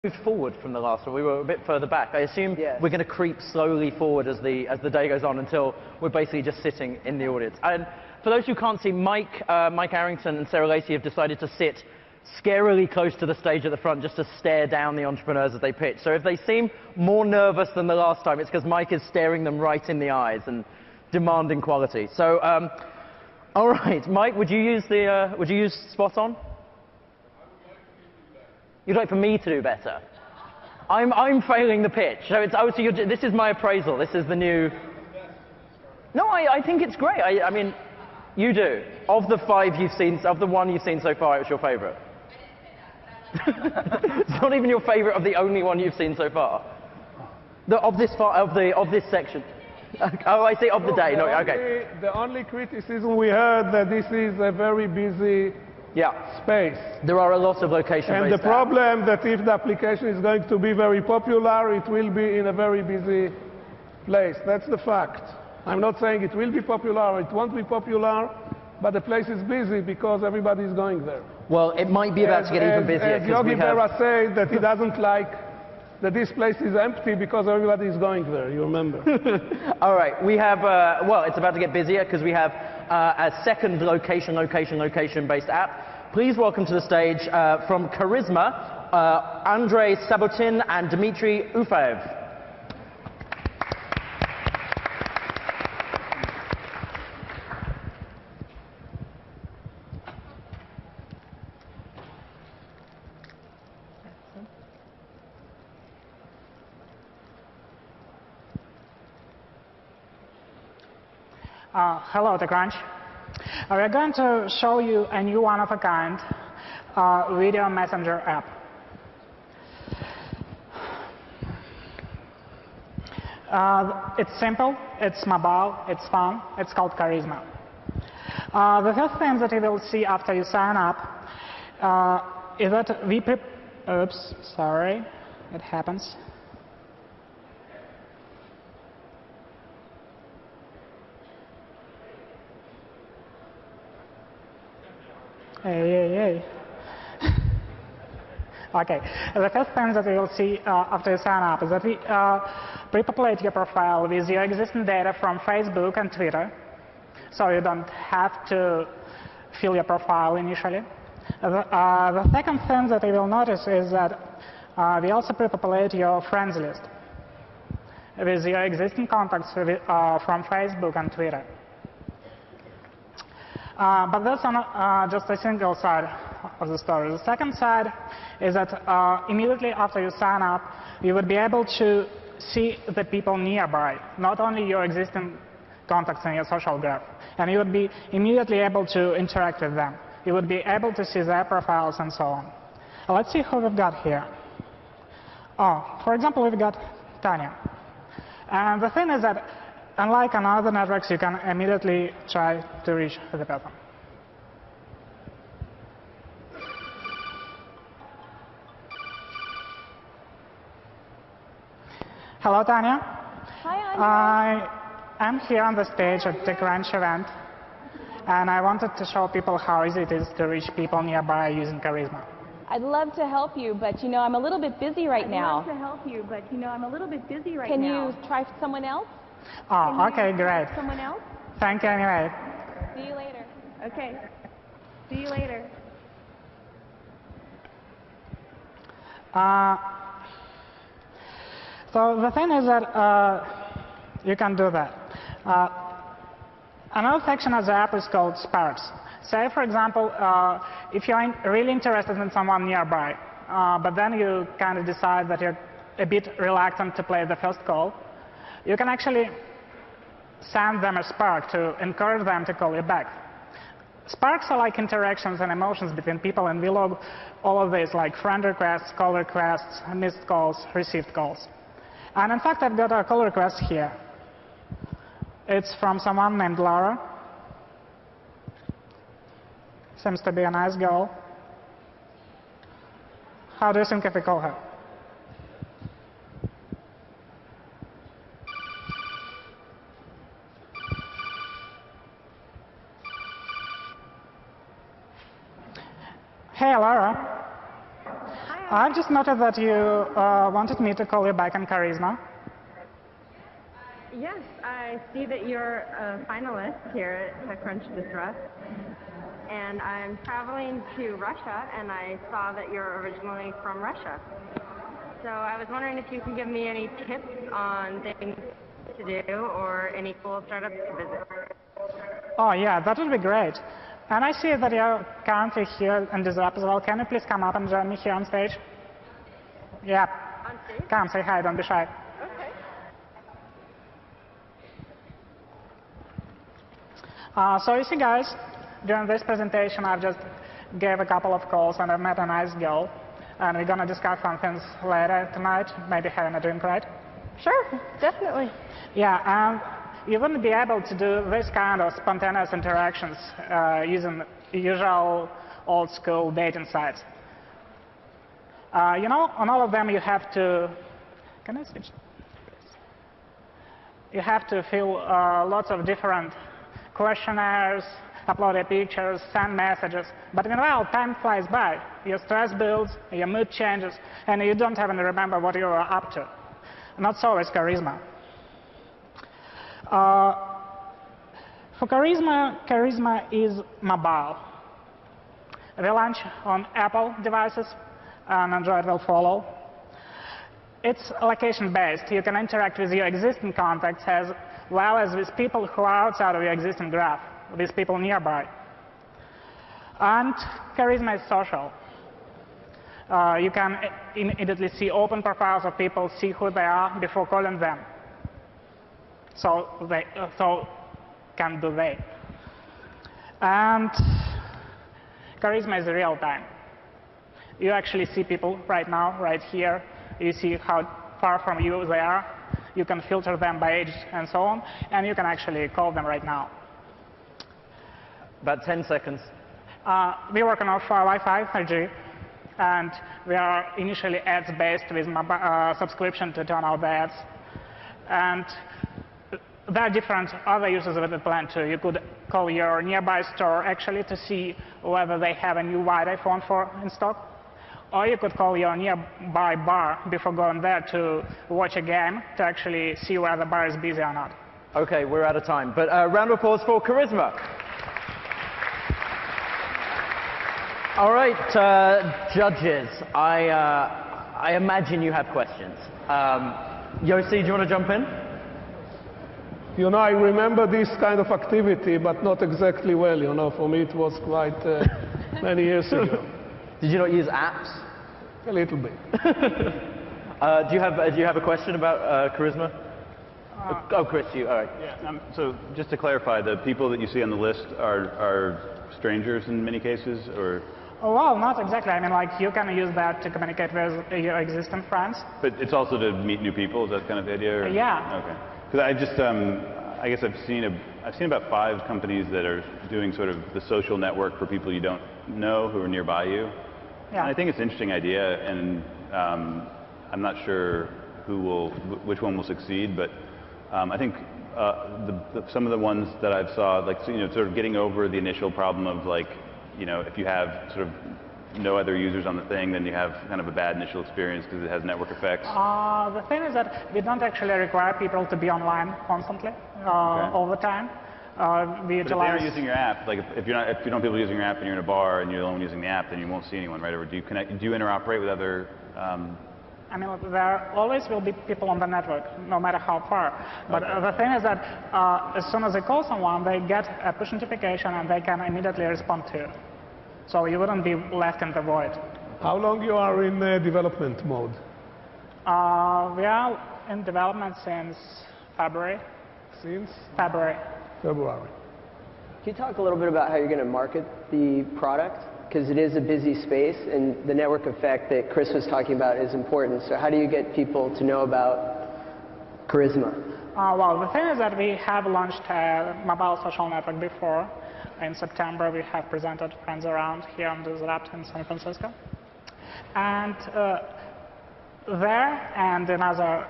moved forward from the last one. We were a bit further back. I assume Yes. we're going to creep slowly forward as the day goes on until we're basically just sitting in the audience. And for those who can't see, Mike Arrington and Sarah Lacey have decided to sit scarily close to the stage at the front just to stare down the entrepreneurs as they pitch. So if they seem more nervous than the last time, it's because Mike is staring them right in the eyes and demanding quality. So, all right, Mike, would you use spot on? You'd like for me to do better? I'm failing the pitch. So it's this is my appraisal. This is the new. No, I think it's great. I mean, you do. Of the one you've seen so far, it was your favourite. It's not even your favourite of the only one you've seen so far. Of this section. Oh, I see. Of the day. No, okay. The only criticism we heard that this is a very busy space. There are a lot of location-based And the apps. problem that if the application is going to be very popular, it will be in a very busy place. That's the fact. I'm not saying it will be popular or it won't be popular, but the place is busy because everybody is going there. Well, it might be about to get even busier. As Yogi Berra said that he doesn't like that this place is empty because everybody is going there, you remember. All right, we have, well, it's about to get busier because we have a second location-based app. Please welcome to the stage from Karizma, Andrei Sabotin and Dmitry Ufaev. Hello, TechCrunch. We're going to show you a new one-of-a-kind video messenger app. It's simple, it's mobile, it's fun, it's called Karizma. The first thing that you will see after you sign up is that oops, sorry, it happens. Hey. Okay, the first thing that you will see after you sign up is that we pre-populate your profile with your existing data from Facebook and Twitter, so you don't have to fill your profile initially. The second thing that you will notice is that we also pre-populate your friends list with your existing contacts from Facebook and Twitter. But that's just a single side of the story. The second side is that immediately after you sign up, you would be able to see the people nearby, not only your existing contacts in your social graph. And you would be immediately able to interact with them. You would be able to see their profiles and so on. Let's see who we've got here. Oh, for example, we've got Tanya. And the thing is that unlike on other networks, you can immediately try to reach the person. Hello, Tanya. Hi, Andre. I'm here on the stage at the TechCrunch event, and I wanted to show people how easy it is to reach people nearby using Karizma. I'd love to help you, but I'm a little bit busy right now. Can you try someone else? Oh, okay, great. Someone else? Thank you anyway. See you later. Okay. See you later. So the thing is that you can do that. Another section of the app is called Sparks. Say, for example, if you're really interested in someone nearby, but then you kind of decide that you're a bit reluctant to play the first call, you can actually send them a spark to encourage them to call you back. Sparks are like interactions and emotions between people, and we log all of these, like friend requests, call requests, missed calls, received calls. And in fact, I've got a call request here. It's from someone named Laura. Seems to be a nice girl. How do you think if we call her? Hey, Laura. I've just noted that you wanted me to call you back on Karizma. Yes, I see that you're a finalist here at TechCrunch Disrupt. And I'm traveling to Russia, and I saw that you're originally from Russia. So I was wondering if you can give me any tips on things to do or any cool startups to visit. Oh, yeah, that would be great. And I see that you're currently here in Disrupt as well. Can you please come up and join me here on stage? Yeah. On stage? Come, say hi, don't be shy. Okay. So you see, guys, during this presentation, I've just gave a couple of calls and I've met a nice girl. And we're going to discuss some things later tonight, maybe having a drink, right? Sure, definitely. Yeah, you wouldn't be able to do this kind of spontaneous interactions using usual old-school dating sites. You know, on all of them you have to... Can I switch? You have to fill lots of different questionnaires, upload your pictures, send messages. But meanwhile, time flies by. Your stress builds, your mood changes, and you don't even remember what you were up to. Not so with Karizma. For Karizma, Karizma is mobile. We launch on Apple devices, and Android will follow. It's location-based. You can interact with your existing contacts as well as with people who are outside of your existing graph, with people nearby. And Karizma is social. You can immediately see open profiles of people, see who they are before calling them. So can do they. And Karizma is real time. You actually see people right now, right here. You see how far from you they are. You can filter them by age and so on. And you can actually call them right now. About 10 seconds. We work on our Wi-Fi 3G. And we are initially ads-based with subscription to turn out the ads. And there are different other uses of the plan too. You could call your nearby store actually to see whether they have a new white iPhone in stock. Or you could call your nearby bar before going there to watch a game to actually see whether the bar is busy or not. OK, we're out of time. But round of applause for Karizma. All right, judges, I imagine you have questions. Yossi, do you want to jump in? You know, I remember this kind of activity, but not exactly well. You know, for me it was quite many years ago. Did you not use apps? A little bit. Do you have a question about Karizma? Oh, Chris, you. All right. Yeah. So just to clarify, the people that you see on the list are strangers in many cases, or? Oh, well, not exactly. I mean, like, you can use that to communicate with your existing friends. But it's also to meet new people. Is that kind of the idea? Or? Yeah. Okay. Because I just, I guess I've seen about 5 companies that are doing sort of the social network for people you don't know who are nearby you. Yeah. And I think it's an interesting idea, and I'm not sure which one will succeed, but I think some of the ones that I've saw, like, you know, sort of getting over the initial problem of, like, you know, if you have sort of no other users on the thing, then you have kind of a bad initial experience because it has network effects. The thing is that we don't actually require people to be online constantly, all the time. We utilize. But if they're using your app, like if you don't have people using your app and you're in a bar and you're only using the app, then you won't see anyone, right? Or do you interoperate with other? I mean, there always will be people on the network, no matter how far. But the thing is that as soon as they call someone, they get a push notification and they can immediately respond to you. So you wouldn't be left in the void. How long you are in development mode? We are in development since February. Since? February. February. Can you talk a little bit about how you're going to market the product? Because it is a busy space, and the network effect that Chris was talking about is important. So how do you get people to know about Karizma? Well, the thing is that we have launched a mobile social network before. In September, we have presented Friends Around here on Disrupt in San Francisco. And there and another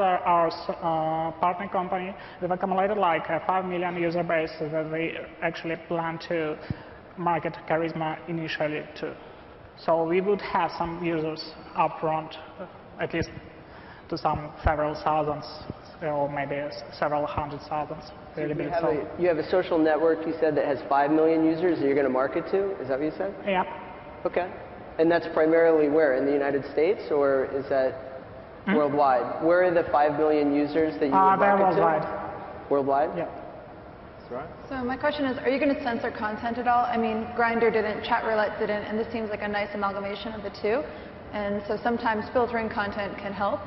our partner company, we've accumulated like a 5 million user base that we actually plan to market Karizma initially to. So we would have some users upfront, at least to some several thousands, or maybe several hundred thousands. Really big. You have a social network, you said, that has 5 million users that you're going to market to? Is that what you said? Yeah. Okay. And that's primarily where? In the United States, or is that worldwide? Where are the 5 million users that you would They're market worldwide. to? Worldwide? Yeah. That's right. So my question is, are you going to censor content at all? I mean, Grindr didn't, chat roulette didn't, and this seems like a nice amalgamation of the two. And so sometimes filtering content can help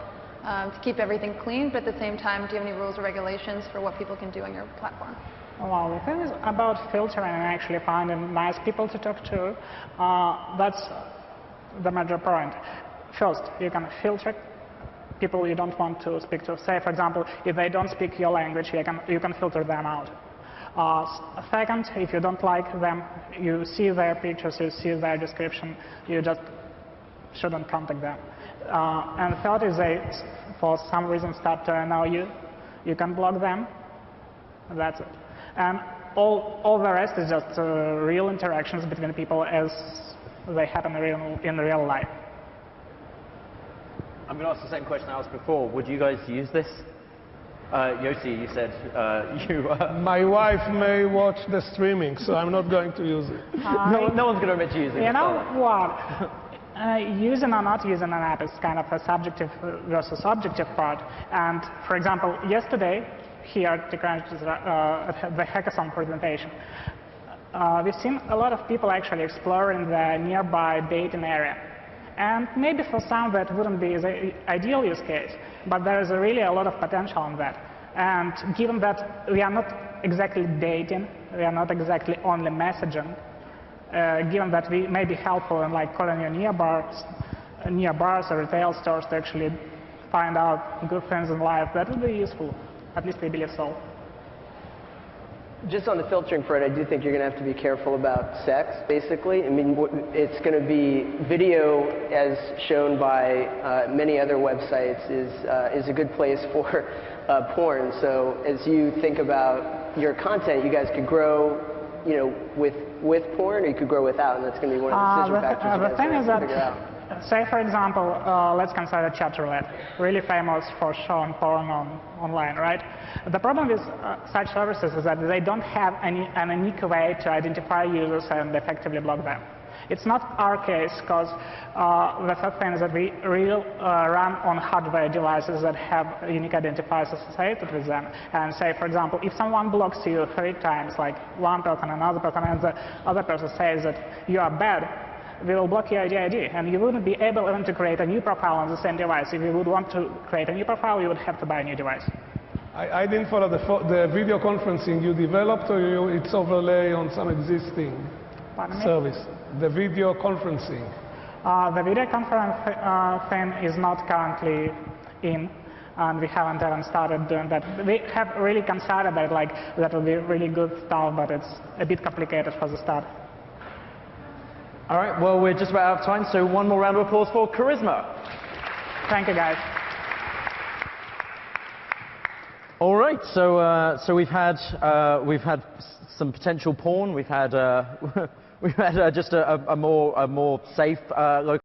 to keep everything clean, but at the same time, do you have any rules or regulations for what people can do on your platform? Well, the thing is about filtering and actually finding nice people to talk to, that's the major point. First, you can filter people you don't want to speak to. Say, for example, if they don't speak your language, you can filter them out. Second, if you don't like them, you see their pictures, you see their description, you just shouldn't contact them. And third is they, for some reason, start to annoy you. You can block them. That's it. And all the rest is just real interactions between people as they happen in real life. I'm going to ask the same question I asked before. Would you guys use this? Yossi, you said you... My wife may watch the streaming, so I'm not going to use it. no one's going to admit to using it. You know what? Using or not using an app is kind of a subjective versus objective part. And for example, yesterday, here at the hackathon presentation, we've seen a lot of people actually exploring the nearby dating area. And maybe for some that wouldn't be the ideal use case, but there is really a lot of potential in that. And given that we are not exactly dating, we are not exactly only messaging, given that we may be helpful in like calling you near bars or retail stores to actually find out good things in life, that would be useful. At least we believe so. Just on the filtering front, I do think you're going to have to be careful about sex, basically. I mean, it's going to be video, as shown by many other websites, is a good place for porn. So as you think about your content, you guys could grow, you know, with porn, or you could grow without, and that's going to be one of the decision factors you guys have to figure out. Say, for example, let's consider chat roulette, really famous for showing porn online, right? The problem with such services is that they don't have an unique way to identify users and effectively block them. It's not our case, because the first thing is that we really run on hardware devices that have unique identifiers associated with them. And say, for example, if someone blocks you 3 times, like one person, another person, and the other person says that you are bad, we will block your ID, and you wouldn't be able even to create a new profile on the same device. If you would want to create a new profile, you would have to buy a new device. I didn't follow the video conferencing you developed, or it's overlay on some existing service? The video conferencing. The video conference thing is not currently in, and we haven't even started doing that. We have really considered that, like, that would be really good stuff, but it's a bit complicated for the start. All right, well, we're just about out of time, so one more round of applause for Karizma. Thank you, guys. All right, so we've had some potential porn. We've had just a more safe local.